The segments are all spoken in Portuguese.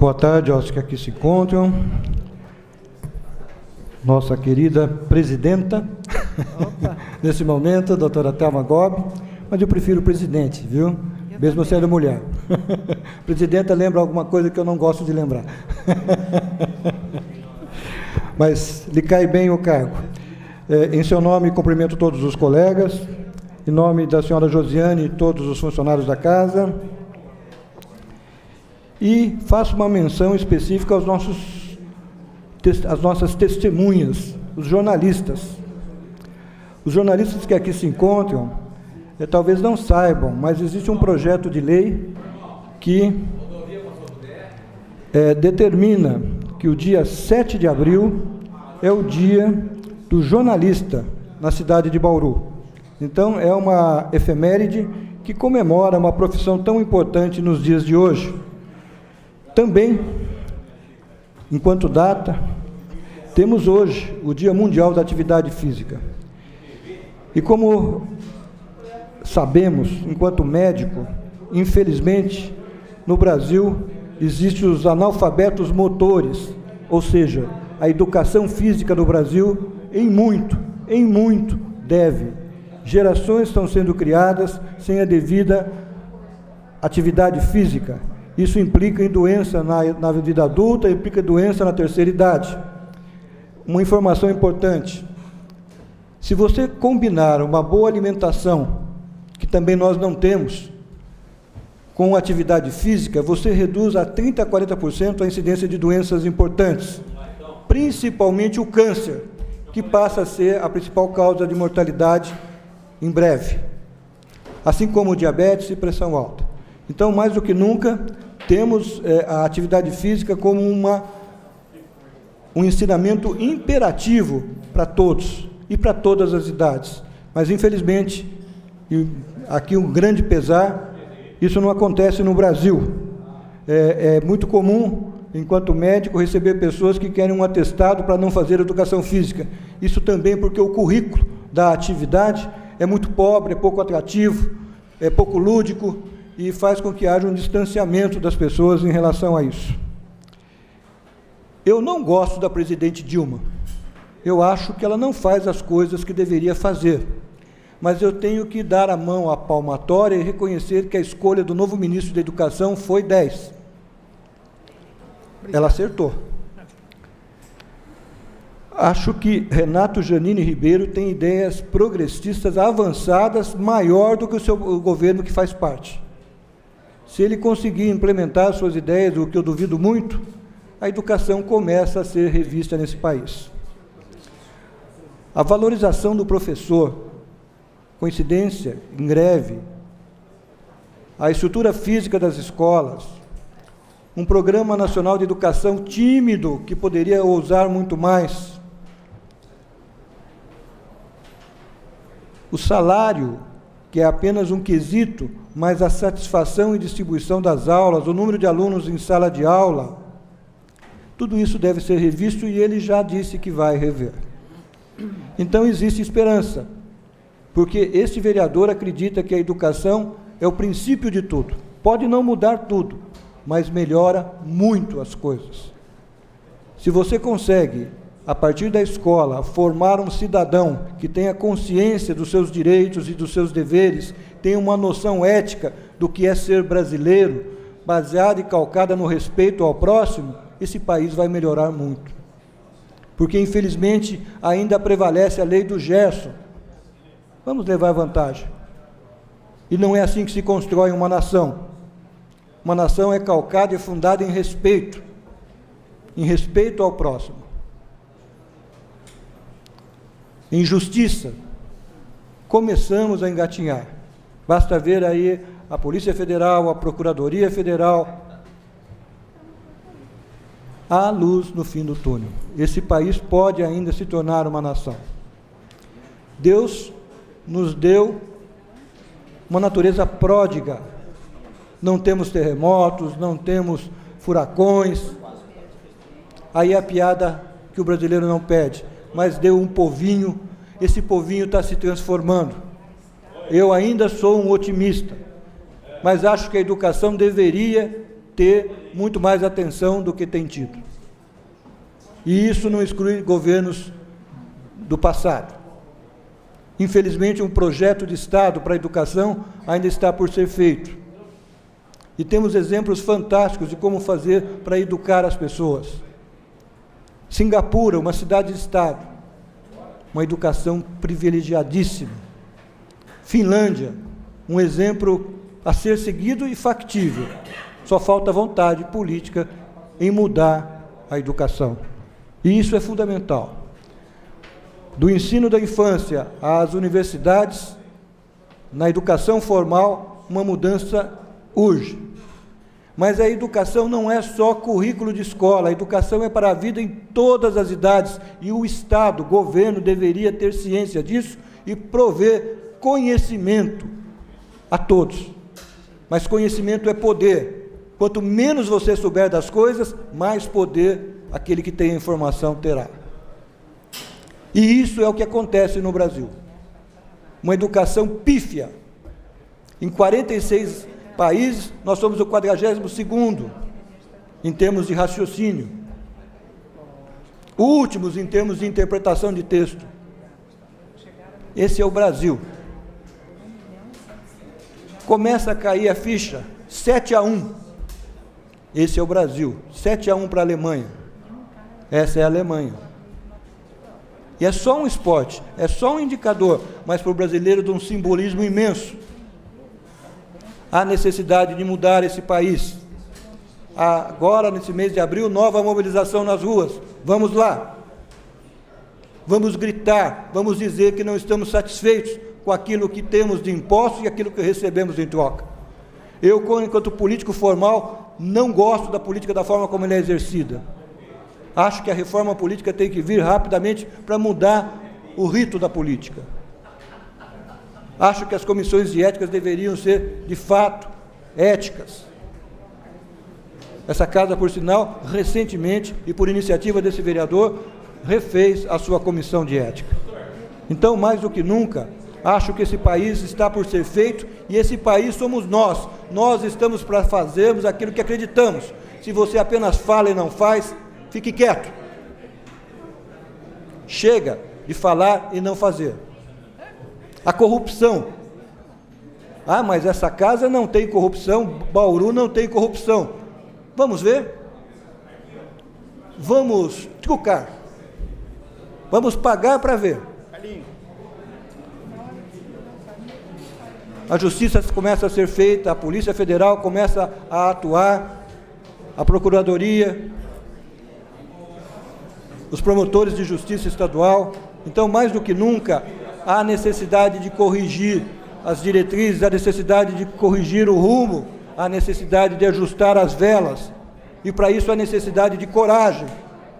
Boa tarde aos que aqui se encontram. Nossa querida presidenta, nesse momento, a doutora Thelma Gobi, mas eu prefiro presidente, viu? Mesmo sendo mulher. Presidenta lembra alguma coisa que eu não gosto de lembrar. Mas lhe cai bem o cargo. Em seu nome, cumprimento todos os colegas, em nome da senhora Josiane e todos os funcionários da casa, e faço uma menção específica às nossas testemunhas, os jornalistas. Os jornalistas que aqui se encontram, talvez não saibam, mas existe um projeto de lei que determina que o dia 7 de abril é o dia do jornalista na cidade de Bauru. Então, é uma efeméride que comemora uma profissão tão importante nos dias de hoje. Também, enquanto data, temos hoje o Dia Mundial da Atividade Física. E como sabemos, enquanto médico, infelizmente, no Brasil, existem os analfabetos motores, ou seja, a educação física do Brasil, em muito, deve. Gerações estão sendo criadas sem a devida atividade física. Isso implica em doença na vida adulta, implica doença na terceira idade. Uma informação importante: se você combinar uma boa alimentação, que também nós não temos, com atividade física, você reduz a 30% a 40% a incidência de doenças importantes, principalmente o câncer, que passa a ser a principal causa de mortalidade em breve, assim como diabetes e pressão alta. Então, mais do que nunca, temos a atividade física como um ensinamento imperativo para todos e para todas as idades. Mas, infelizmente, e aqui um grande pesar, isso não acontece no Brasil. É muito comum, enquanto médico, receber pessoas que querem um atestado para não fazer educação física. Isso também porque o currículo da atividade é muito pobre, é pouco atrativo, é pouco lúdico, e faz com que haja um distanciamento das pessoas em relação a isso. Eu não gosto da presidente Dilma. Eu acho que ela não faz as coisas que deveria fazer. Mas eu tenho que dar a mão à palmatória e reconhecer que a escolha do novo ministro da Educação foi 10. Ela acertou. Acho que Renato Janine Ribeiro tem ideias progressistas avançadas, maior do que o governo que faz parte. Se ele conseguir implementar suas ideias, o que eu duvido muito, a educação começa a ser revista nesse país. A valorização do professor, coincidência, em greve, a estrutura física das escolas, um programa nacional de educação tímido, que poderia ousar muito mais, o salário, que é apenas um quesito, mas a satisfação e distribuição das aulas, o número de alunos em sala de aula, tudo isso deve ser revisto e ele já disse que vai rever. Então, existe esperança, porque este vereador acredita que a educação é o princípio de tudo. Pode não mudar tudo, mas melhora muito as coisas. Se você consegue, a partir da escola, formar um cidadão que tenha consciência dos seus direitos e dos seus deveres, tenha uma noção ética do que é ser brasileiro, baseada e calcada no respeito ao próximo, esse país vai melhorar muito. Porque, infelizmente, ainda prevalece a lei do Gerson. Vamos levar vantagem. E não é assim que se constrói uma nação. Uma nação é calcada e fundada em respeito ao próximo. Em justiça, começamos a engatinhar. Basta ver aí a Polícia Federal, a Procuradoria Federal. Há luz no fim do túnel. Esse país pode ainda se tornar uma nação. Deus nos deu uma natureza pródiga. Não temos terremotos, não temos furacões. Aí a piada que o brasileiro não pede, mas deu um povinho, esse povinho está se transformando. Eu ainda sou um otimista, mas acho que a educação deveria ter muito mais atenção do que tem tido. E isso não exclui governos do passado. Infelizmente, um projeto de Estado para a educação ainda está por ser feito. E temos exemplos fantásticos de como fazer para educar as pessoas. Singapura, uma cidade de Estado, uma educação privilegiadíssima. Finlândia, um exemplo a ser seguido e factível. Só falta vontade política em mudar a educação. E isso é fundamental. Do ensino da infância às universidades, na educação formal, uma mudança urge. Mas a educação não é só currículo de escola, a educação é para a vida em todas as idades, e o Estado, o governo, deveria ter ciência disso e prover conhecimento a todos. Mas conhecimento é poder. Quanto menos você souber das coisas, mais poder aquele que tem a informação terá. E isso é o que acontece no Brasil. Uma educação pífia. Em 46 países, nós somos o 42º em termos de raciocínio. Últimos em termos de interpretação de texto. Esse é o Brasil. Começa a cair a ficha, 7-1. Esse é o Brasil, 7-1 para a Alemanha. Essa é a Alemanha. E é só um esporte, é só um indicador, mas para o brasileiro de um simbolismo imenso. Há necessidade de mudar esse país. Agora, nesse mês de abril, nova mobilização nas ruas. Vamos lá. Vamos gritar, vamos dizer que não estamos satisfeitos com aquilo que temos de impostos e aquilo que recebemos em troca. Eu, enquanto político formal, não gosto da política da forma como ela é exercida. Acho que a reforma política tem que vir rapidamente para mudar o rito da política. Acho que as comissões de éticas deveriam ser, de fato, éticas. Essa casa, por sinal, recentemente, e por iniciativa desse vereador, refez a sua comissão de ética. Então, mais do que nunca, acho que esse país está por ser feito, e esse país somos nós. Nós estamos para fazermos aquilo que acreditamos. Se você apenas fala e não faz, fique quieto. Chega de falar e não fazer. A corrupção. Ah, mas essa casa não tem corrupção, Bauru não tem corrupção. Vamos ver? Vamos trucar. Vamos pagar para ver. A justiça começa a ser feita, a Polícia Federal começa a atuar, a Procuradoria, os promotores de justiça estadual. Então, mais do que nunca, há necessidade de corrigir as diretrizes, há necessidade de corrigir o rumo, há necessidade de ajustar as velas, e para isso há necessidade de coragem,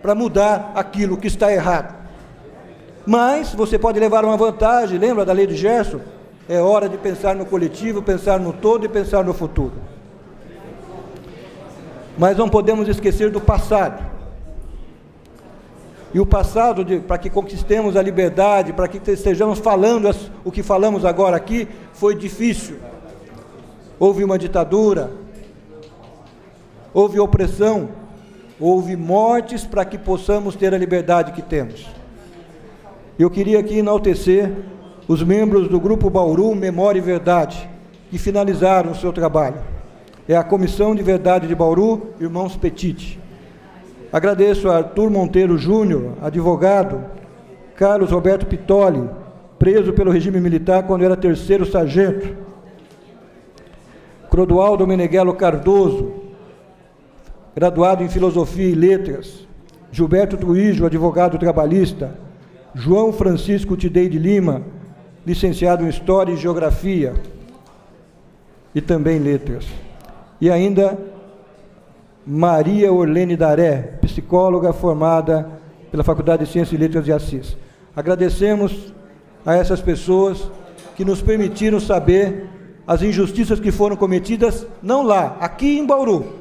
para mudar aquilo que está errado. Mas você pode levar uma vantagem, lembra da lei de Gerson? É hora de pensar no coletivo, pensar no todo e pensar no futuro. Mas não podemos esquecer do passado. E o passado, para que conquistemos a liberdade, para que estejamos falando o que falamos agora aqui, foi difícil. Houve uma ditadura, houve opressão, houve mortes para que possamos ter a liberdade que temos. Eu queria aqui enaltecer os membros do Grupo Bauru Memória e Verdade, que finalizaram o seu trabalho. É a Comissão de Verdade de Bauru, irmãos Petit. Agradeço a Arthur Monteiro Júnior, advogado, Carlos Roberto Pitoli, preso pelo regime militar quando era 3º sargento, Clodoaldo Meneghello Cardoso, graduado em Filosofia e Letras, Gilberto Truijo, advogado trabalhista, João Francisco Tidei de Lima, licenciado em História e Geografia, e também Letras. E ainda Maria Orlene Daré, psicóloga formada pela Faculdade de Ciências e Letras de Assis. Agradecemos a essas pessoas que nos permitiram saber as injustiças que foram cometidas, não lá, aqui em Bauru,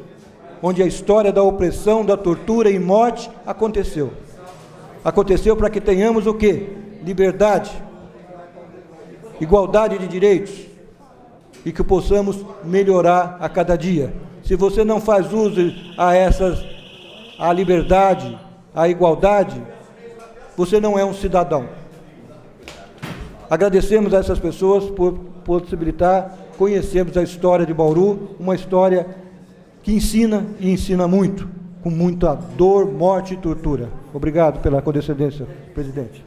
onde a história da opressão, da tortura e morte aconteceu. Aconteceu para que tenhamos o quê? Liberdade, igualdade de direitos, e que possamos melhorar a cada dia. se você não faz uso à liberdade, à igualdade, você não é um cidadão. Agradecemos a essas pessoas por possibilitar conhecermos a história de Bauru, uma história que ensina e ensina muito, com muita dor, morte e tortura. Obrigado pela condescendência, presidente.